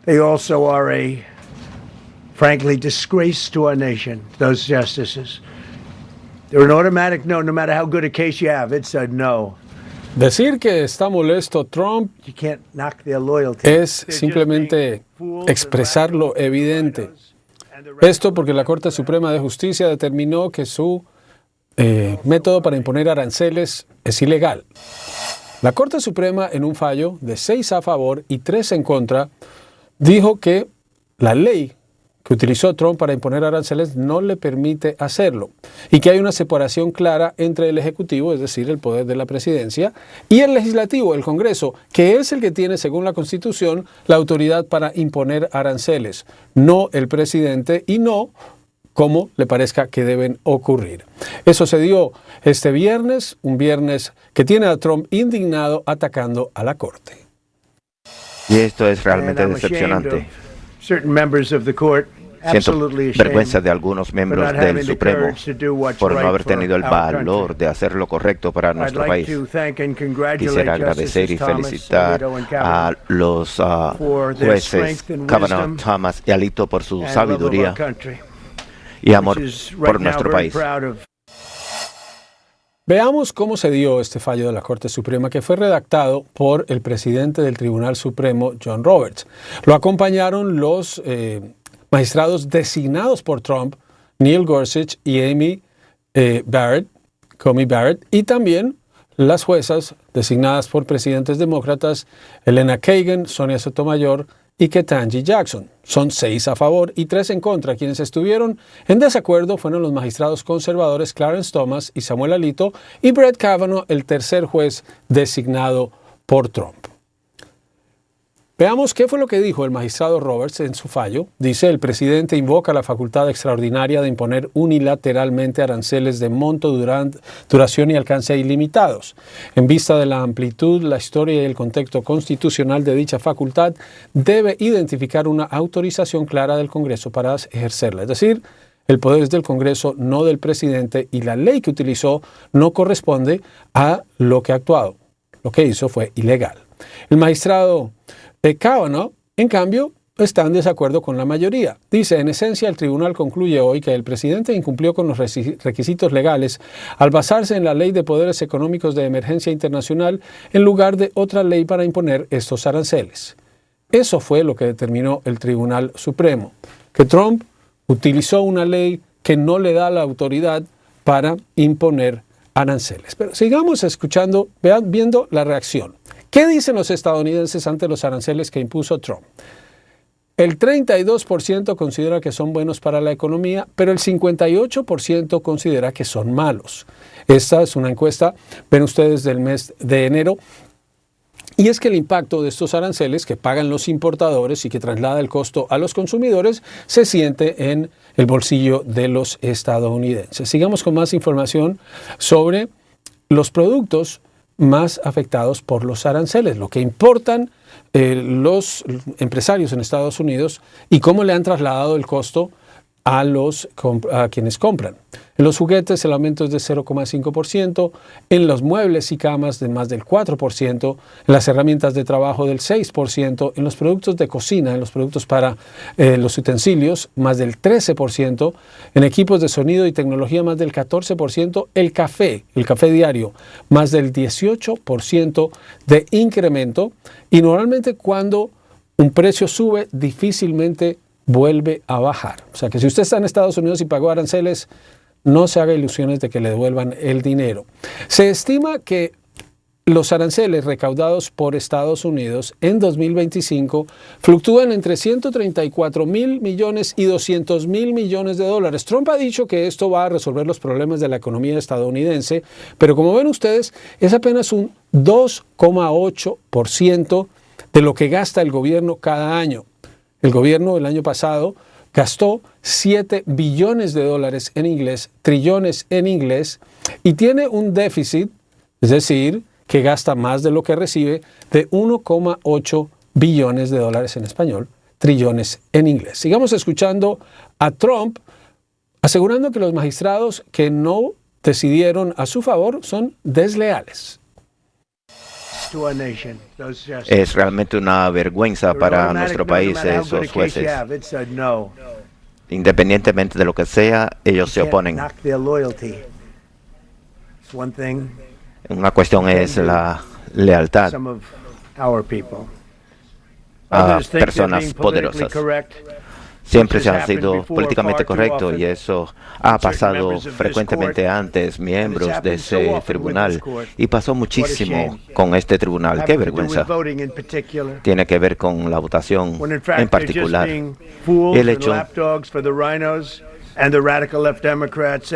They also are a, frankly, disgrace to our nation, those justices. They're an automatic no matter how good a case you have. It's a no. Decir que está molesto Trump You can't knock their loyalty. es simplemente expresar lo evidente. Esto porque la Corte Suprema de Justicia determinó que su método para imponer aranceles es ilegal. La Corte Suprema, en un fallo de 6 a favor y 3 en contra, dijo que la ley que utilizó Trump para imponer aranceles no le permite hacerlo y que hay una separación clara entre el Ejecutivo, es decir, el poder de la presidencia, y el Legislativo, el Congreso, que es el que tiene, según la Constitución, la autoridad para imponer aranceles, no el presidente y no como le parezca que deben ocurrir. Eso se dio este viernes, un viernes que tiene a Trump indignado atacando a la Corte. Y esto es realmente decepcionante. Siento vergüenza de algunos miembros del Supremo por no haber tenido el valor de hacer lo correcto para nuestro país. Quisiera agradecer y felicitar a los jueces Kavanaugh, Thomas y Alito por su sabiduría y amor por nuestro país. Veamos cómo se dio este fallo de la Corte Suprema, que fue redactado por el presidente del Tribunal Supremo, John Roberts. Lo acompañaron los magistrados designados por Trump, Neil Gorsuch y Coney Barrett, y también las juezas designadas por presidentes demócratas, Elena Kagan, Sonia Sotomayor y Ketanji Jackson. Son 6 a favor y 3 en contra. Quienes estuvieron en desacuerdo fueron los magistrados conservadores Clarence Thomas y Samuel Alito y Brett Kavanaugh, el tercer juez designado por Trump. Veamos qué fue lo que dijo el magistrado Roberts en su fallo. Dice: el presidente invoca la facultad extraordinaria de imponer unilateralmente aranceles de monto, duración y alcance ilimitados. En vista de la amplitud, la historia y el contexto constitucional de dicha facultad, debe identificar una autorización clara del Congreso para ejercerla. Es decir, el poder es del Congreso, no del presidente, y la ley que utilizó no corresponde a lo que ha actuado. Lo que hizo fue ilegal. El magistrado Kavanaugh, en cambio, está en desacuerdo con la mayoría. Dice: en esencia, el tribunal concluye hoy que el presidente incumplió con los requisitos legales al basarse en la Ley de Poderes Económicos de Emergencia Internacional en lugar de otra ley para imponer estos aranceles. Eso fue lo que determinó el Tribunal Supremo, que Trump utilizó una ley que no le da la autoridad para imponer aranceles. Pero sigamos escuchando, viendo la reacción. ¿Qué dicen los estadounidenses ante los aranceles que impuso Trump? El 32% considera que son buenos para la economía, pero el 58% considera que son malos. Esta es una encuesta, ven ustedes, del mes de enero. Y es que el impacto de estos aranceles que pagan los importadores y que traslada el costo a los consumidores se siente en el bolsillo de los estadounidenses. Sigamos con más información sobre los productos más afectados por los aranceles, lo que importan los empresarios en Estados Unidos y cómo le han trasladado el costo a quienes compran. En los juguetes el aumento es de 0,5%, en los muebles y camas de más del 4%, en las herramientas de trabajo del 6%, en los productos de cocina, en los productos para los utensilios, más del 13%, en equipos de sonido y tecnología más del 14%, el café diario, más del 18% de incremento, y normalmente cuando un precio sube, difícilmente vuelve a bajar. O sea que si usted está en Estados Unidos y pagó aranceles, no se haga ilusiones de que le devuelvan el dinero. Se estima que los aranceles recaudados por Estados Unidos en 2025 fluctúan entre 134.000 millones y 200.000 millones de dólares. Trump ha dicho que esto va a resolver los problemas de la economía estadounidense, pero como ven ustedes, es apenas un 2,8% de lo que gasta el gobierno cada año. El gobierno el año pasado gastó 7 billones de dólares en inglés, trillones en inglés, y tiene un déficit, es decir, que gasta más de lo que recibe, de 1,8 billones de dólares en español, trillones en inglés. Sigamos escuchando a Trump asegurando que los magistrados que no decidieron a su favor son desleales. Es realmente una vergüenza para nuestro país esos jueces. Independientemente de lo que sea, ellos se oponen. Una cuestión es la lealtad a personas poderosas. Siempre se han sido políticamente correctos y eso ha pasado frecuentemente antes, miembros de ese tribunal, y pasó muchísimo con este tribunal. ¡Qué vergüenza! Tiene que ver con la votación en particular. El hecho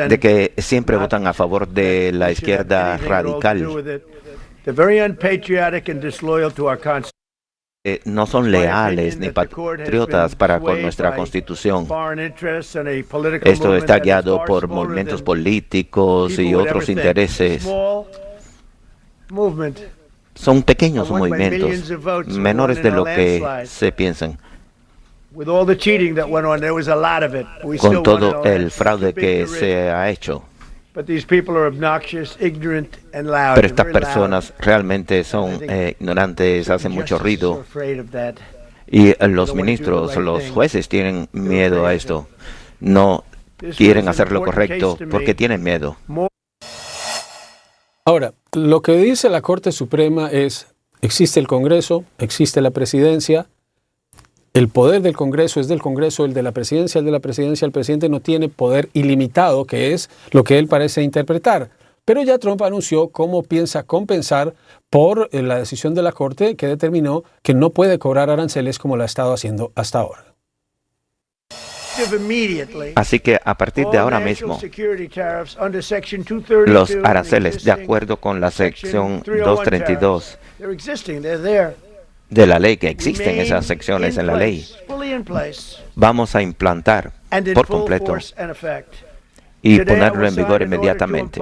de que siempre votan a favor de la izquierda radical. No son leales ni patriotas para con nuestra Constitución. Esto está guiado por movimientos políticos y otros intereses. Son pequeños movimientos, menores de lo que se piensan. Con todo el fraude que se ha hecho. Pero estas personas realmente son ignorantes, hacen mucho ruido. Y los ministros, los jueces tienen miedo a esto. No quieren hacer lo correcto porque tienen miedo. Ahora, lo que dice la Corte Suprema es, existe el Congreso, existe la presidencia. El poder del Congreso es del Congreso, el de la presidencia, el de la presidencia. El presidente no tiene poder ilimitado, que es lo que él parece interpretar. Pero ya Trump anunció cómo piensa compensar por la decisión de la Corte que determinó que no puede cobrar aranceles como lo ha estado haciendo hasta ahora. Así que a partir de ahora mismo, los aranceles, de acuerdo con la sección 232, de la ley, que existen esas secciones en la ley, vamos a implantar por completo y ponerlo en vigor inmediatamente.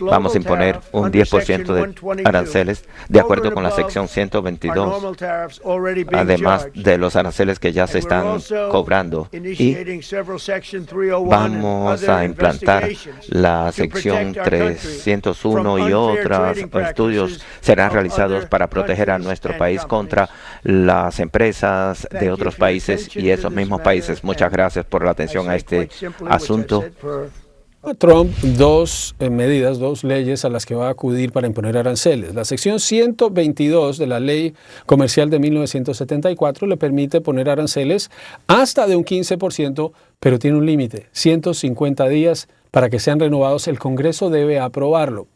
Vamos a imponer un 10% de aranceles de acuerdo con la sección 122, además de los aranceles que ya se están cobrando. Y vamos a implantar la sección 301 y otros estudios serán realizados para proteger a nuestro país contra las empresas de otros países y esos mismos países. Muchas gracias por la atención a este asunto. Trump, dos medidas, dos leyes a las que va a acudir para imponer aranceles. La sección 122 de la Ley Comercial de 1974 le permite poner aranceles hasta de un 15%, pero tiene un límite, 150 días para que sean renovados. El Congreso debe aprobarlo.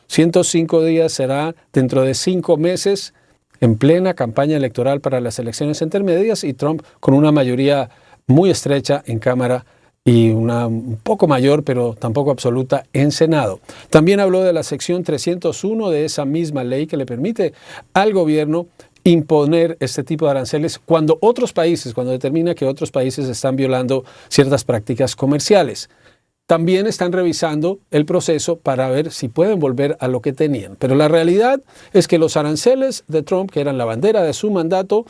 105 días será dentro de 5 meses, en plena campaña electoral para las elecciones intermedias, y Trump con una mayoría muy estrecha en Cámara y una un poco mayor, pero tampoco absoluta, en Senado. También habló de la sección 301 de esa misma ley que le permite al gobierno imponer este tipo de aranceles cuando determina que otros países están violando ciertas prácticas comerciales. También están revisando el proceso para ver si pueden volver a lo que tenían. Pero la realidad es que los aranceles de Trump, que eran la bandera de su mandato,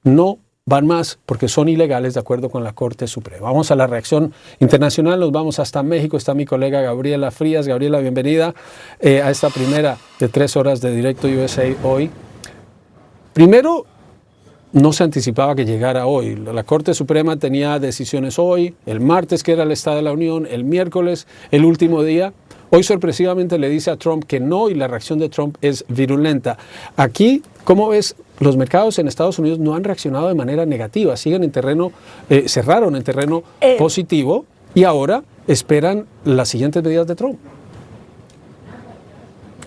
no van más porque son ilegales de acuerdo con la Corte Suprema. Vamos a la reacción internacional, nos vamos hasta México. Está mi colega Gabriela Frías. Gabriela, bienvenida a esta primera de 3 horas de Directo USA hoy. Primero, no se anticipaba que llegara hoy. La Corte Suprema tenía decisiones hoy, el martes que era el Estado de la Unión, el miércoles, el último día. Hoy sorpresivamente le dice a Trump que no y la reacción de Trump es virulenta. Aquí, ¿cómo ves? Los mercados en Estados Unidos no han reaccionado de manera negativa, siguen en terreno, cerraron en terreno positivo y ahora esperan las siguientes medidas de Trump.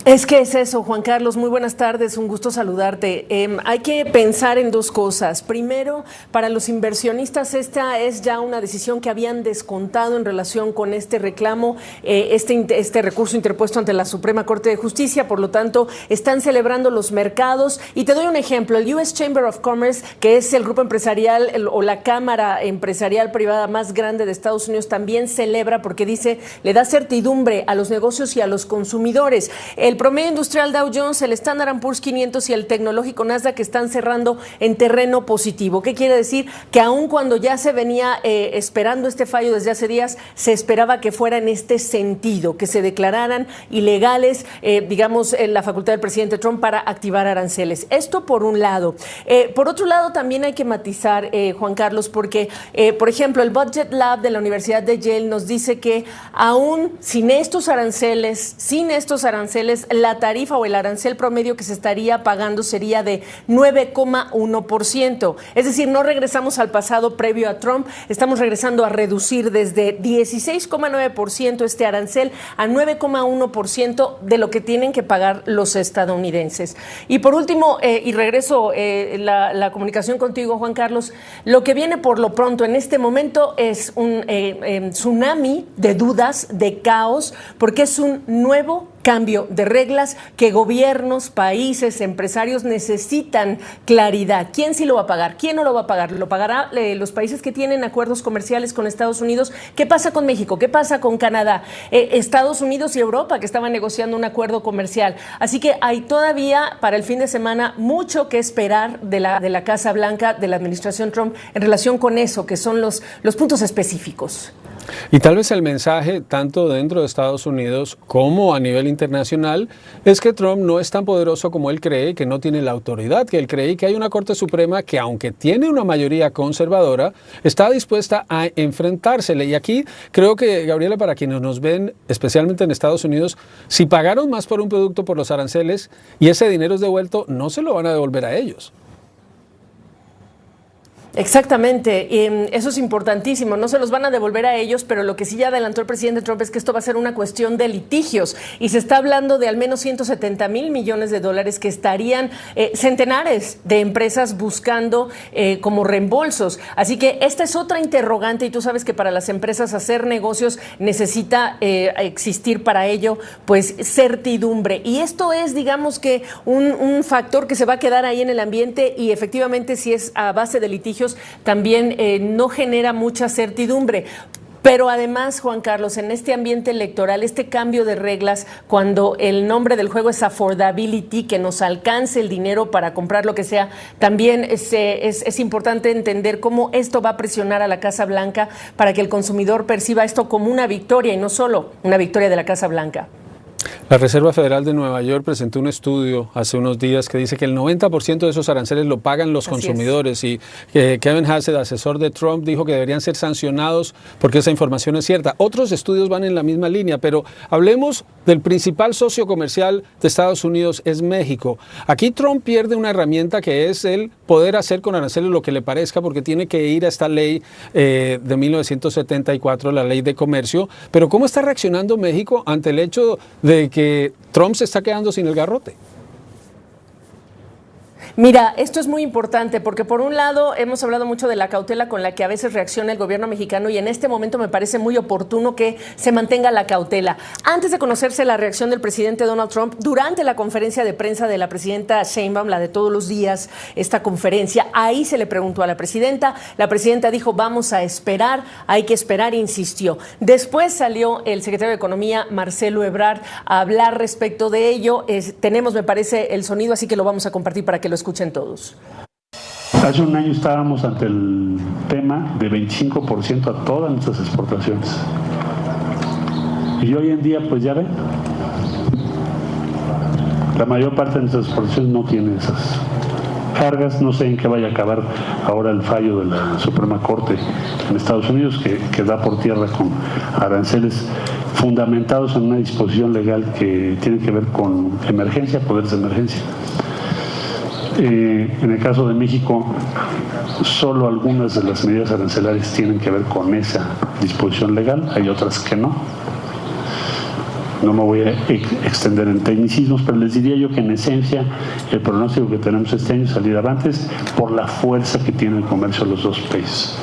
Es que es eso, Juan Carlos, muy buenas tardes, un gusto saludarte. Hay que pensar en dos cosas. Primero, para los inversionistas esta es ya una decisión que habían descontado en relación con este reclamo, este recurso interpuesto ante la Suprema Corte de Justicia, por lo tanto están celebrando los mercados. Y te doy un ejemplo, el US Chamber of Commerce, que es el grupo empresarial o la cámara empresarial privada más grande de Estados Unidos, también celebra porque dice, le da certidumbre a los negocios y a los consumidores. El El promedio industrial Dow Jones, el Standard & Poor's 500 y el tecnológico Nasdaq están cerrando en terreno positivo. ¿Qué quiere decir? Que aun cuando ya se venía esperando este fallo desde hace días, se esperaba que fuera en este sentido, que se declararan ilegales, la facultad del presidente Trump para activar aranceles. Esto por un lado. Por otro lado, también hay que matizar, Juan Carlos, porque, por ejemplo, el Budget Lab de la Universidad de Yale nos dice que aún sin estos aranceles, la tarifa o el arancel promedio que se estaría pagando sería de 9,1%. Es decir, no regresamos al pasado previo a Trump, estamos regresando a reducir desde 16,9% este arancel a 9,1% de lo que tienen que pagar los estadounidenses. Y por último, y regreso la comunicación contigo, Juan Carlos, lo que viene por lo pronto en este momento es un tsunami de dudas, de caos, porque es un nuevo cambio de reglas que gobiernos, países, empresarios necesitan claridad. ¿Quién sí lo va a pagar? ¿Quién no lo va a pagar? ¿Lo pagará los países que tienen acuerdos comerciales con Estados Unidos? ¿Qué pasa con México? ¿Qué pasa con Canadá? Estados Unidos y Europa, que estaban negociando un acuerdo comercial. Así que hay todavía para el fin de semana mucho que esperar de la Casa Blanca, de la administración Trump, en relación con eso, que son los puntos específicos. Y tal vez el mensaje, tanto dentro de Estados Unidos como a nivel internacional, es que Trump no es tan poderoso como él cree, que no tiene la autoridad que él cree, y que hay una Corte Suprema que, aunque tiene una mayoría conservadora, está dispuesta a enfrentársele. Y aquí creo que, Gabriela, para quienes nos ven, especialmente en Estados Unidos, si pagaron más por un producto por los aranceles y ese dinero es devuelto, no se lo van a devolver a ellos. Exactamente, eso es importantísimo, no se los van a devolver a ellos, pero lo que sí ya adelantó el presidente Trump es que esto va a ser una cuestión de litigios y se está hablando de al menos 170,000 millones de dólares que estarían centenares de empresas buscando como reembolsos. Así que esta es otra interrogante y tú sabes que para las empresas hacer negocios necesita existir para ello pues certidumbre, y esto es, digamos que un factor que se va a quedar ahí en el ambiente, y efectivamente si es a base de litigios también no genera mucha certidumbre. Pero además, Juan Carlos, en este ambiente electoral, este cambio de reglas, cuando el nombre del juego es affordability, que nos alcance el dinero para comprar lo que sea, también es importante entender cómo esto va a presionar a la Casa Blanca para que el consumidor perciba esto como una victoria y no solo una victoria de la Casa Blanca. La Reserva Federal de Nueva York presentó un estudio hace unos días que dice que el 90% de esos aranceles lo pagan los consumidores, y Kevin Hassett, asesor de Trump, dijo que deberían ser sancionados porque esa información es cierta. Otros estudios van en la misma línea, pero hablemos del principal socio comercial de Estados Unidos, es México. Aquí Trump pierde una herramienta que es el poder hacer con aranceles lo que le parezca, porque tiene que ir a esta ley de 1974, la ley de comercio. Pero ¿cómo está reaccionando México ante el hecho de que Trump se está quedando sin el garrote? Mira, esto es muy importante porque por un lado hemos hablado mucho de la cautela con la que a veces reacciona el gobierno mexicano, y en este momento me parece muy oportuno que se mantenga la cautela. Antes de conocerse la reacción del presidente Donald Trump, durante la conferencia de prensa de la presidenta Sheinbaum, la de todos los días, esta conferencia, ahí se le preguntó a la presidenta dijo vamos a esperar, hay que esperar, insistió. Después salió el secretario de Economía, Marcelo Ebrard, a hablar respecto de ello. Tenemos, me parece, el sonido, así que lo vamos a compartir para que lo escuchen todos. Hace un año estábamos ante el tema de 25% a todas nuestras exportaciones. Y hoy en día, pues ya ven, la mayor parte de nuestras exportaciones no tiene esas cargas. No sé en qué vaya a acabar ahora el fallo de la Suprema Corte en Estados Unidos, que da por tierra con aranceles fundamentados en una disposición legal que tiene que ver con emergencia, poderes de emergencia. En el caso de México, solo algunas de las medidas arancelarias tienen que ver con esa disposición legal, hay otras que no. No me voy a extender en tecnicismos, pero les diría yo que en esencia el pronóstico que tenemos este año es salir avantes por la fuerza que tiene el comercio de los dos países.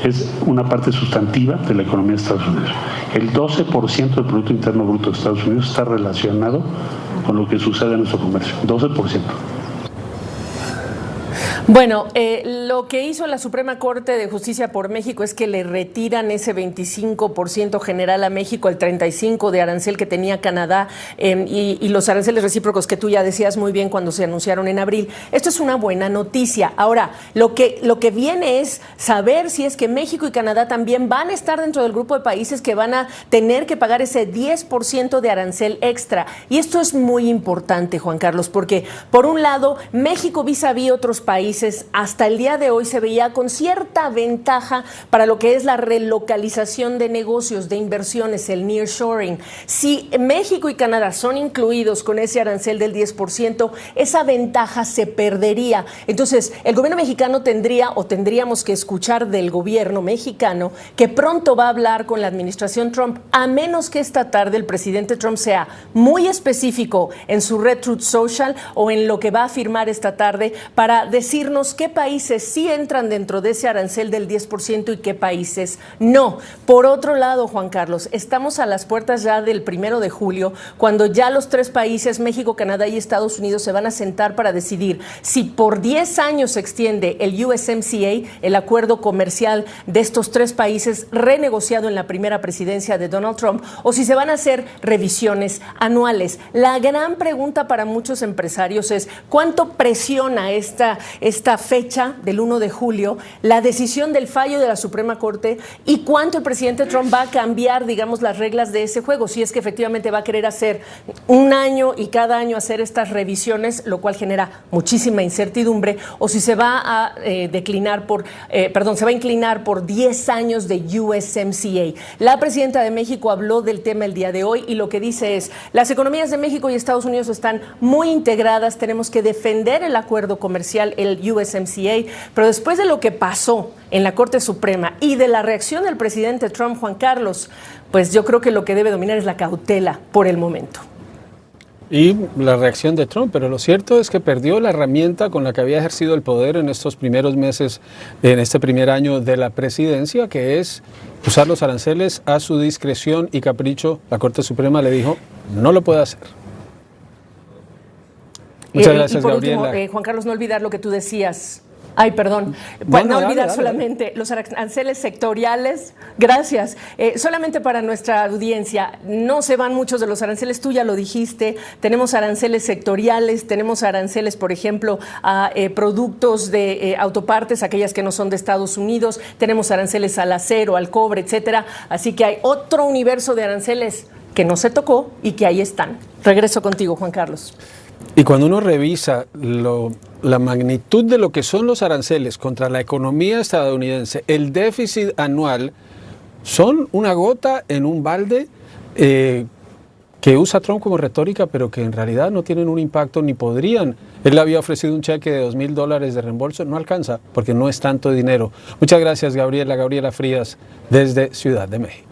Es una parte sustantiva de la economía de Estados Unidos. El 12% del Producto Interno Bruto de Estados Unidos está relacionado con lo que sucede en nuestro comercio, 12%. Bueno, lo que hizo la Suprema Corte de Justicia por México es que le retiran ese 25% general a México, el 35% de arancel que tenía Canadá y los aranceles recíprocos que tú ya decías muy bien cuando se anunciaron en abril. Esto es una buena noticia. Ahora, lo que viene es saber si es que México y Canadá también van a estar dentro del grupo de países que van a tener que pagar ese 10% de arancel extra. Y esto es muy importante, Juan Carlos, porque por un lado, México vis-a-vis otros países hasta el día de hoy se veía con cierta ventaja para lo que es la relocalización de negocios, de inversiones, el nearshoring. Si México y Canadá son incluidos con ese arancel del 10%, esa ventaja se perdería. Entonces, el gobierno mexicano tendríamos que escuchar del gobierno mexicano que pronto va a hablar con la administración Trump, a menos que esta tarde el presidente Trump sea muy específico en su red Truth Social o en lo que va a firmar esta tarde para decirnos qué países sí entran dentro de ese arancel del 10% y qué países no. Por otro lado, Juan Carlos, estamos a las puertas ya del 1 de julio, cuando ya los 3 países, México, Canadá y Estados Unidos, se van a sentar para decidir si por 10 años se extiende el USMCA, el acuerdo comercial de estos 3 países renegociado en la primera presidencia de Donald Trump, o si se van a hacer revisiones anuales. La gran pregunta para muchos empresarios es ¿cuánto presiona esta fecha del 1 de julio, la decisión del fallo de la Suprema Corte y cuánto el presidente Trump va a cambiar, digamos, las reglas de ese juego, si es que efectivamente va a querer hacer un año y cada año hacer estas revisiones, lo cual genera muchísima incertidumbre, o si se va a se va a inclinar por 10 años de USMCA. La presidenta de México habló del tema el día de hoy y lo que dice es: las economías de México y Estados Unidos están muy integradas, tenemos que defender el acuerdo comercial, el USMCA, pero después de lo que pasó en la Corte Suprema y de la reacción del presidente Trump, Juan Carlos, pues yo creo que lo que debe dominar es la cautela por el momento. Y la reacción de Trump, pero lo cierto es que perdió la herramienta con la que había ejercido el poder en estos primeros meses, en este primer año de la presidencia, que es usar los aranceles a su discreción y capricho. La Corte Suprema le dijo, no lo puede hacer. Muchas gracias, y por Gabriela. último, Juan Carlos, no olvidar lo que tú decías. Ay, perdón. Pues no olvidar dale. Solamente los aranceles sectoriales. Gracias. Solamente para nuestra audiencia, no se van muchos de los aranceles, tú ya lo dijiste. Tenemos aranceles sectoriales, tenemos aranceles, por ejemplo, a productos de autopartes, aquellas que no son de Estados Unidos. Tenemos aranceles al acero, al cobre, etcétera. Así que hay otro universo de aranceles que no se tocó y que ahí están. Regreso contigo, Juan Carlos. Y cuando uno revisa la magnitud de lo que son los aranceles contra la economía estadounidense, el déficit anual son una gota en un balde que usa Trump como retórica, pero que en realidad no tienen un impacto ni podrían. Él le había ofrecido un cheque de $2,000 de reembolso, no alcanza porque no es tanto dinero. Muchas gracias, Gabriela Frías, desde Ciudad de México.